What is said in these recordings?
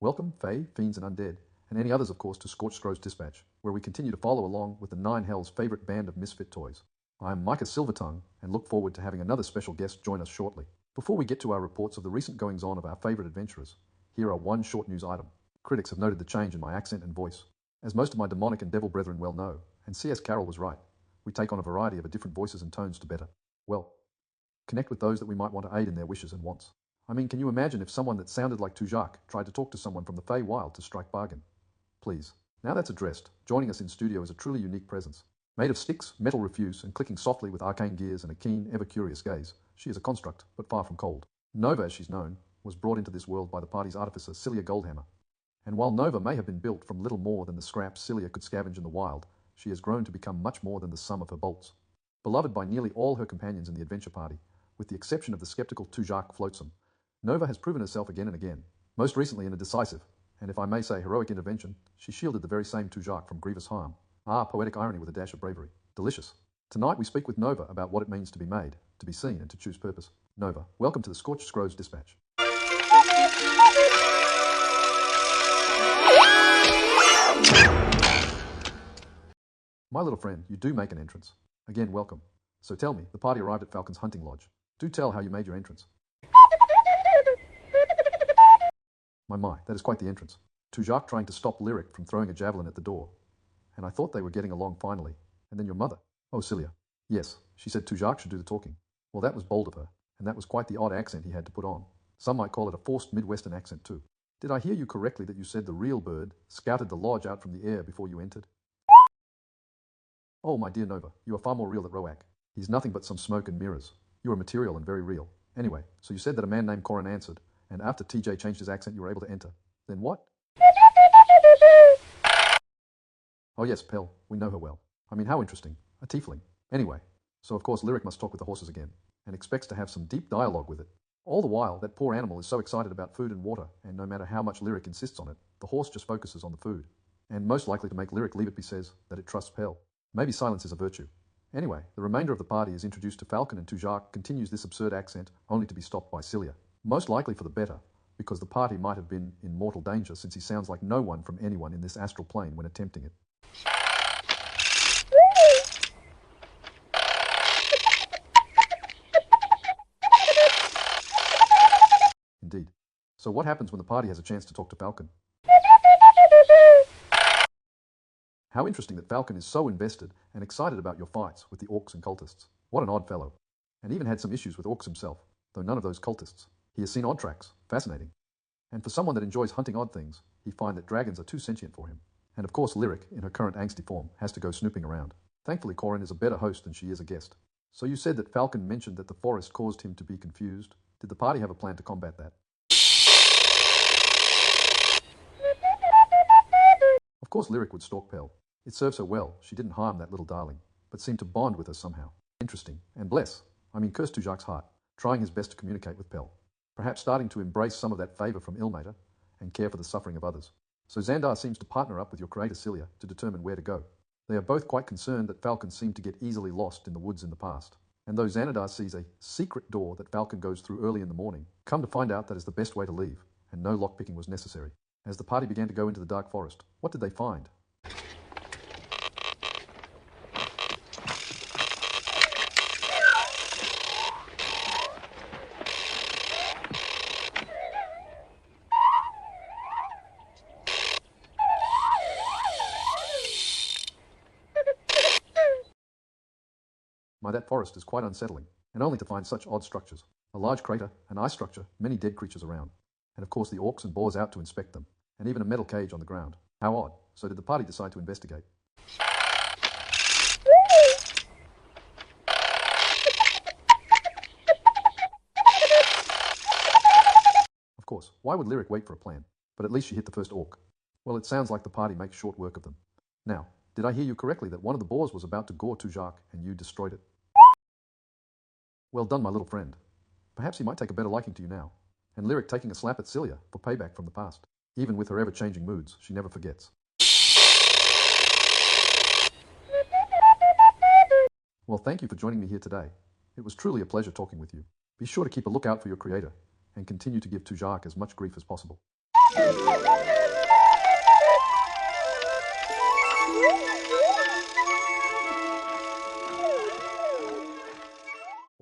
Welcome, Fae, Fiends and Undead, and any others, of course, to Scorched Scrow's Dispatch, where we continue to follow along with the Nine Hells' favourite band of misfit toys. I am Micah Silvertongue, and look forward to having another special guest join us shortly. Before we get to our reports of the recent goings-on of our favourite adventurers, here are one short news item. Critics have noted the change in my accent and voice. As most of my demonic and devil brethren well know, and C.S. Carroll was right, we take on a variety of different voices and tones to better, well, connect with those that we might want to aid in their wishes and wants. I mean, can you imagine if someone that sounded like Tujac tried to talk to someone from the Fey Wild to strike bargain? Please. Now that's addressed, joining us in studio is a truly unique presence. Made of sticks, metal refuse, and clicking softly with arcane gears and a keen, ever-curious gaze, she is a construct, but far from cold. Nova, as she's known, was brought into this world by the party's artificer, Cilia Goldhammer. And while Nova may have been built from little more than the scraps Cilia could scavenge in the wild, she has grown to become much more than the sum of her bolts. Beloved by nearly all her companions in the adventure party, with the exception of the skeptical Tujac Flotsam, Nova has proven herself again and again, most recently in a decisive, and if I may say heroic intervention, she shielded the very same Tujac from grievous harm. Ah, poetic irony with a dash of bravery. Delicious. Tonight we speak with Nova about what it means to be made, to be seen, and to choose purpose. Nova, welcome to the Scorched Scrow's Dispatch. My little friend, you do make an entrance. Again, welcome. So tell me, the party arrived at Falcon's hunting lodge. Do tell how you made your entrance. My, that is quite the entrance. Tujac trying to stop Lyric from throwing a javelin at the door. And I thought they were getting along finally. And then your mother. Oh, Cilia. Yes, she said Tujac should do the talking. Well, that was bold of her, and that was quite the odd accent he had to put on. Some might call it a forced Midwestern accent too. Did I hear you correctly that you said the real bird scouted the lodge out from the air before you entered? Oh, my dear Nova, you are far more real than Roak. He's nothing but some smoke and mirrors. You are material and very real. Anyway, so you said that a man named Corin answered, and after TJ changed his accent you were able to enter. Then what? Oh yes, Pell. We know her well. I mean, how interesting. A tiefling. Anyway, so of course Lyric must talk with the horses again, and expects to have some deep dialogue with it. All the while, that poor animal is so excited about food and water, and no matter how much Lyric insists on it, the horse just focuses on the food. And most likely to make Lyric leave it be says that it trusts Pell. Maybe silence is a virtue. Anyway, the remainder of the party is introduced to Falcon, and Tujac continues this absurd accent, only to be stopped by Cilia. Most likely for the better, because the party might have been in mortal danger since he sounds like no one from anyone in this astral plane when attempting it. Indeed. So what happens when the party has a chance to talk to Falcon? How interesting that Falcon is so invested and excited about your fights with the orcs and cultists. What an odd fellow. And even had some issues with orcs himself, though none of those cultists. He has seen odd tracks. Fascinating. And for someone that enjoys hunting odd things, he finds that dragons are too sentient for him. And of course Lyric, in her current angsty form, has to go snooping around. Thankfully Corin is a better host than she is a guest. So you said that Falcon mentioned that the forest caused him to be confused. Did the party have a plan to combat that? Of course Lyric would stalk Pell. It serves her well, she didn't harm that little darling, but seemed to bond with her somehow. Interesting. And curse Tujac's heart, trying his best to communicate with Pell. Perhaps starting to embrace some of that favour from Ilmater, and care for the suffering of others. So Xandar seems to partner up with your creator Cilia to determine where to go. They are both quite concerned that Falcon seemed to get easily lost in the woods in the past. And though Xanadar sees a secret door that Falcon goes through early in the morning, come to find out that is the best way to leave, and no lockpicking was necessary. As the party began to go into the dark forest, what did they find? That forest is quite unsettling, and only to find such odd structures. A large crater, an ice structure, many dead creatures around, and of course the orcs and boars out to inspect them, and even a metal cage on the ground. How odd. So did the party decide to investigate? Of course, why would Lyric wait for a plan? But at least she hit the first orc. Well, it sounds like the party makes short work of them. Now, did I hear you correctly that one of the boars was about to gore Tujac and you destroyed it? Well done, my little friend. Perhaps he might take a better liking to you now. And Lyric taking a slap at Cilia for payback from the past. Even with her ever-changing moods, she never forgets. Well, thank you for joining me here today. It was truly a pleasure talking with you. Be sure to keep a lookout for your creator, and continue to give Tujac as much grief as possible. What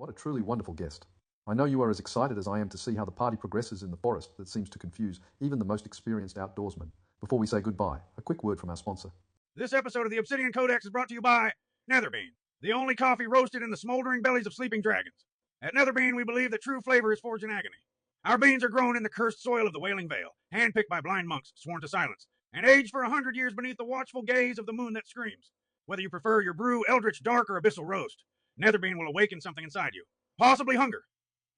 a truly wonderful guest. I know you are as excited as I am to see how the party progresses in the forest that seems to confuse even the most experienced outdoorsman. Before we say goodbye, a quick word from our sponsor. This episode of the Obsidian Codex is brought to you by Netherbean, the only coffee roasted in the smoldering bellies of sleeping dragons. At Netherbean, we believe that true flavor is forged in agony. Our beans are grown in the cursed soil of the Wailing Vale, handpicked by blind monks sworn to silence, and aged for 100 years beneath the watchful gaze of the moon that screams. Whether you prefer your brew eldritch dark or abyssal roast, Netherbean will awaken something inside you. Possibly hunger.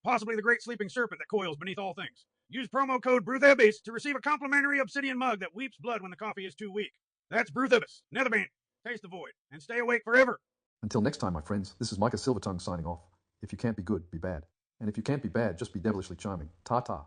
Possibly the great sleeping serpent that coils beneath all things. Use promo code BRUTHEBIS to receive a complimentary obsidian mug that weeps blood when the coffee is too weak. That's Bruthibus, Netherbean. Taste the void, and stay awake forever. Until next time, my friends, this is Micah Silvertongue signing off. If you can't be good, be bad. And if you can't be bad, just be devilishly charming. Ta-ta.